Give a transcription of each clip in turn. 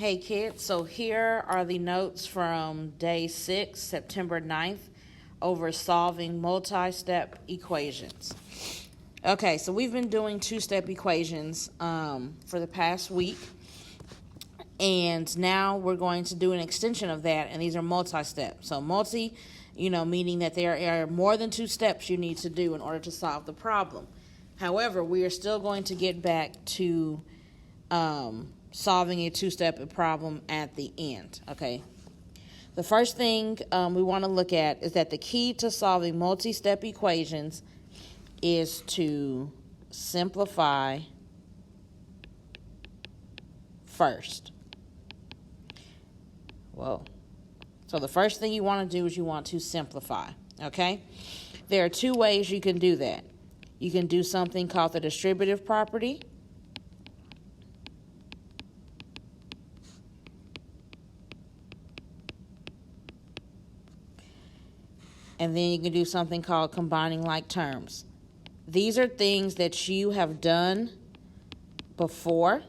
Hey kids, so here are the notes from day 6, September 9th, over solving multi-step equations. Okay, so we've been doing two-step equations for the past week, and now we're going to do an extension of that, and these are multi-step. So multi, meaning that there are more than 2 steps you need to do in order to solve the problem. However, we are still going to get back to solving a two-step problem at the end, okay? The first thing we want to look at is that the key to solving multi-step equations is to simplify first. Whoa. So the first thing you want to do is you want to simplify, okay? There are 2 ways you can do that. You can do something called the distributive property, and then you can do something called combining like terms. These are things that you have done before,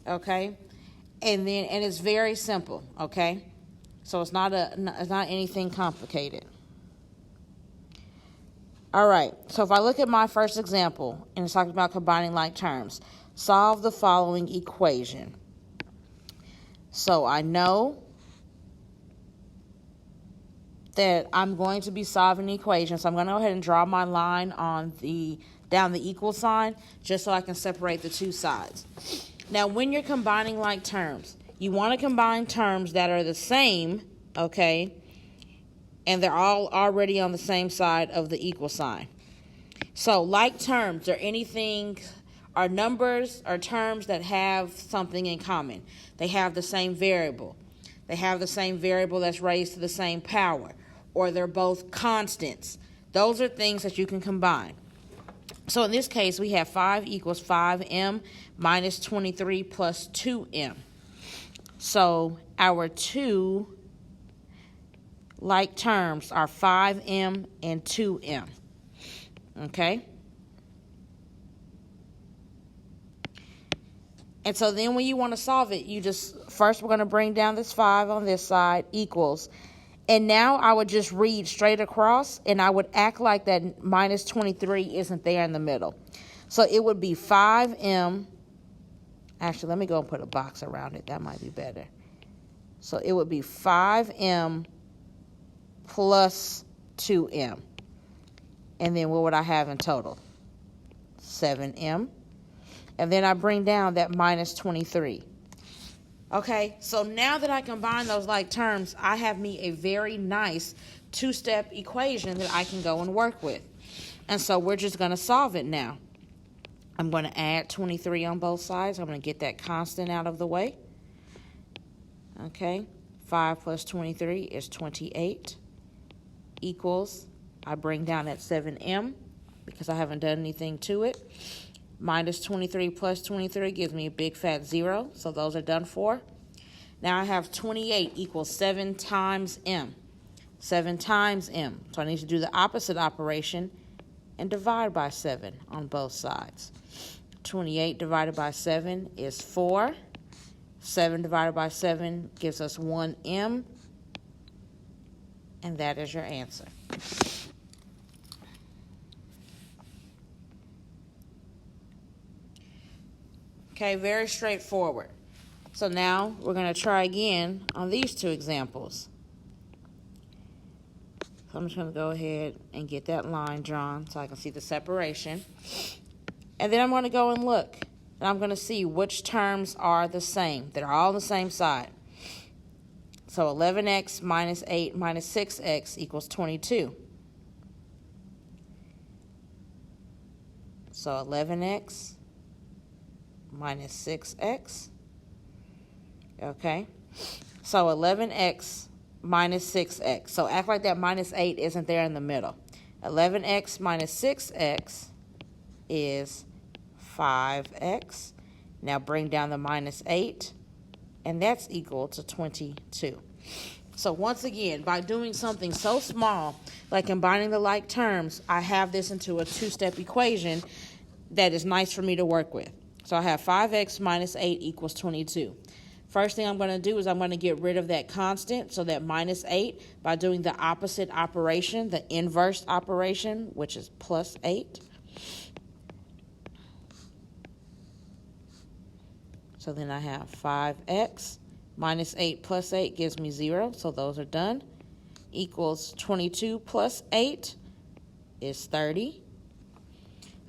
okay? And it's very simple, okay? So it's not anything complicated. All right, so if I look at my first example, and it's talking about combining like terms, solve the following equation. So I know that I'm going to be solving the equation, so I'm going to go ahead and draw my line on down the equal sign, just so I can separate the 2 sides. Now, when you're combining like terms, you want to combine terms that are the same, okay, and they're all already on the same side of the equal sign. So, like terms are numbers or terms that have something in common. They have the same variable. They have the same variable that's raised to the same power, or they're both constants. Those are things that you can combine. So in this case, we have 5 equals 5m minus 23 plus 2m. So our 2 like terms are 5m and 2m. Okay? And so then when you want to solve it, first we're going to bring down this 5 on this side equals. And now I would just read straight across, and I would act like that minus 23 isn't there in the middle. So it would be 5m. Actually, let me go and put a box around it. That might be better. So it would be 5m plus 2m. And then what would I have in total? 7m. And then I bring down that minus 23. Okay, so now that I combine those like terms, I have me a very nice 2-step equation that I can go and work with. And so we're just going to solve it now. I'm going to add 23 on both sides. I'm going to get that constant out of the way. Okay, 5 plus 23 is 28 equals, I bring down that 7m because I haven't done anything to it. Minus 23 plus 23 gives me a big fat 0, so those are done for. Now I have 28 equals 7 times m. 7 times m. So I need to do the opposite operation and divide by 7 on both sides. 28 divided by 7 is 4. 7 divided by 7 gives us 1m. And that is your answer. Okay, very straightforward. So now we're going to try again on these 2 examples. So I'm just going to go ahead and get that line drawn so I can see the separation. And then I'm going to go and look. And I'm going to see which terms are the same. They're all on the same side. So 11x minus 8 minus 6x equals 22. So 11x minus 6x. Okay. So 11x minus 6x. So act like that minus 8 isn't there in the middle. 11x minus 6x is 5x. Now bring down the minus 8, and that's equal to 22. So once again, by doing something so small, like combining the like terms, I have this into a 2-step equation that is nice for me to work with. So I have 5x minus 8 equals 22. First thing I'm going to do is I'm going to get rid of that constant, so that minus 8, by doing the opposite operation, the inverse operation, which is plus 8. So then I have 5x minus 8 plus 8 gives me 0, so those are done. Equals 22 plus 8 is 30.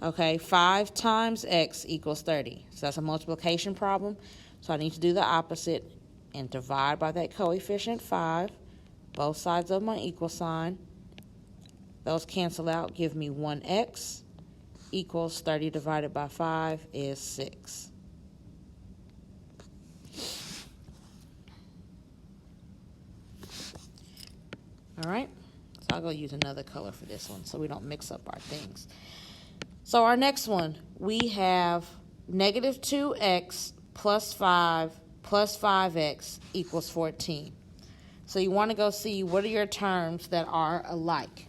Okay, 5 times x equals 30. So that's a multiplication problem. So I need to do the opposite and divide by that coefficient 5, both sides of my equal sign. Those cancel out, give me 1x equals 30 divided by 5 is 6. All right, so I'll go use another color for this one so we don't mix up our things. So our next one, we have negative 2x plus 5 plus 5x equals 14. So you want to go see what are your terms that are alike.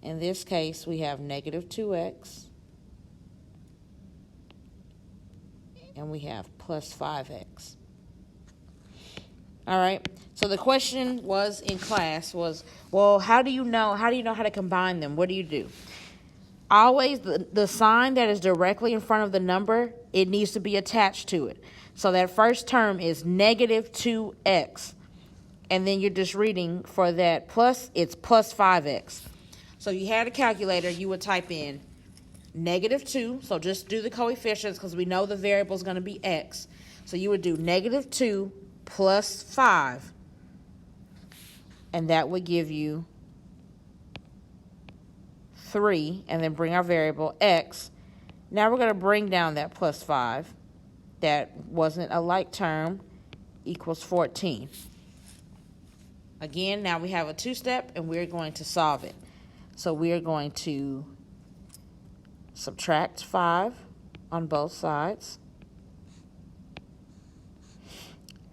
In this case, we have negative 2x and we have plus 5x. All right, so the question was in class was, well, how do you know how to combine them? What do you do? Always the sign that is directly in front of the number, it needs to be attached to it. So that first term is negative 2x. And then you're just reading for that plus, it's plus 5x. So you had a calculator, you would type in negative 2. So just do the coefficients because we know the variable is going to be x. So you would do negative 2 plus 5. And that would give you 3, and then bring our variable x. Now we're going to bring down that plus 5. That wasn't a like term, equals 14. Again, now we have a two-step, and we're going to solve it. So we are going to subtract 5 on both sides.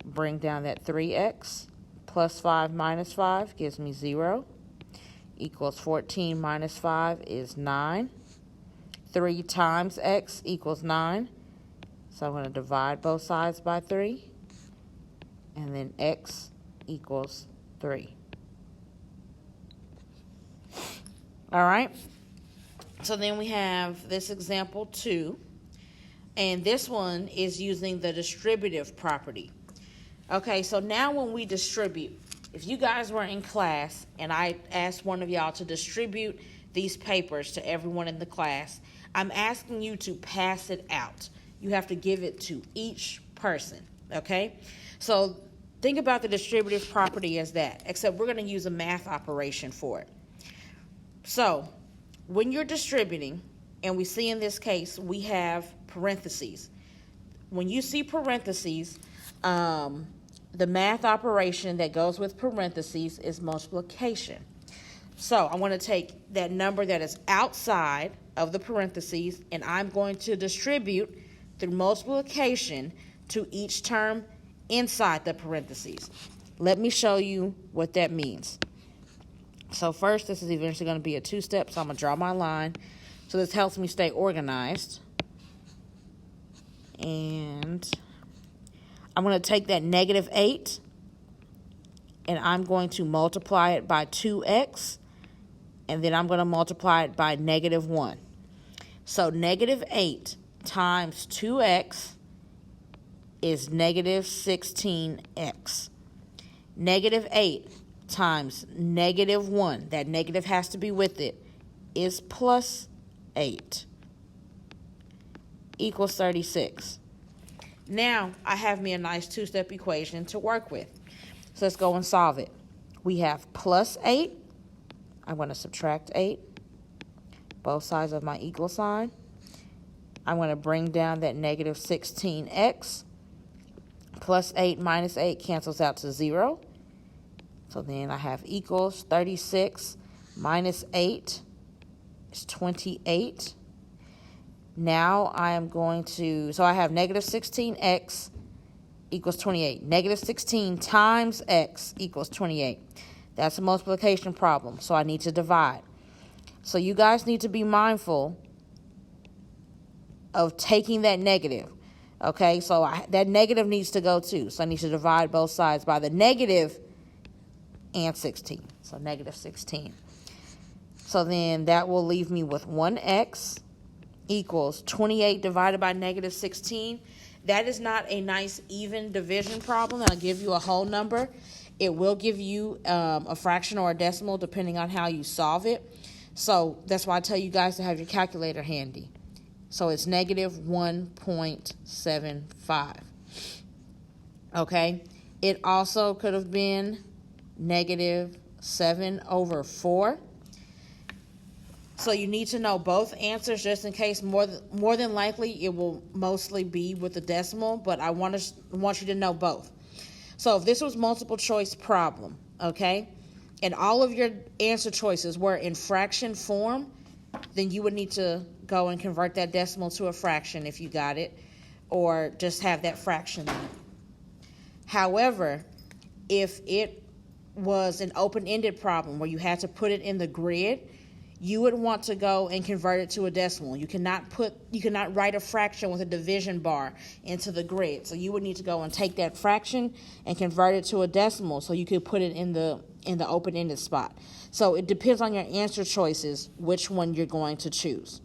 Bring down that 3x. Plus 5 minus 5 gives me 0. Equals 14 minus 5 is 9. 3 times x equals 9. So I'm going to divide both sides by 3. And then x equals 3. All right. So then we have this example 2. And this one is using the distributive property. Okay, so now when we distribute, if you guys were in class and I asked one of y'all to distribute these papers to everyone in the class, I'm asking you to pass it out. You have to give it to each person, okay? So think about the distributive property as that, except we're going to use a math operation for it. So when you're distributing, and we see in this case, we have parentheses. When you see parentheses, the math operation that goes with parentheses is multiplication. So I want to take that number that is outside of the parentheses, and I'm going to distribute through multiplication to each term inside the parentheses. Let me show you what that means. So first, this is eventually going to be a two-step, so I'm going to draw my line. So this helps me stay organized. And I'm going to take that negative 8, and I'm going to multiply it by 2x, and then I'm going to multiply it by negative 1. So negative 8 times 2x is negative 16x. Negative 8 times negative 1, that negative has to be with it, is plus 8, equals 36. Now, I have me a nice two-step equation to work with. So let's go and solve it. We have plus 8. I'm going to subtract 8. Both sides of my equal sign. I'm going to bring down that negative 16x. Plus 8 minus 8 cancels out to 0. So then I have equals 36 minus 8 is 28. Now I am going to, so I have negative 16x equals 28. Negative 16 times x equals 28. That's a multiplication problem, so I need to divide. So you guys need to be mindful of taking that negative. Okay, so that negative needs to go too. So I need to divide both sides by the negative and 16. So negative 16. So then that will leave me with 1x equals 28 divided by negative 16. That is not a nice even division problem. That'll give you a whole number. It will give you a fraction or a decimal depending on how you solve it. So that's why I tell you guys to have your calculator handy. So it's negative 1.75. Okay? It also could have been negative 7 over 4. So you need to know both answers just in case. More than likely it will mostly be with the decimal, but I want you to know both. So if this was multiple choice problem, okay, and all of your answer choices were in fraction form, then you would need to go and convert that decimal to a fraction if you got it, or just have that fraction there. However, if it was an open-ended problem where you had to put it in the grid, you would want to go and convert it to a decimal. You cannot write a fraction with a division bar into the grid. So you would need to go and take that fraction and convert it to a decimal so you could put it in the open-ended spot. So it depends on your answer choices which one you're going to choose.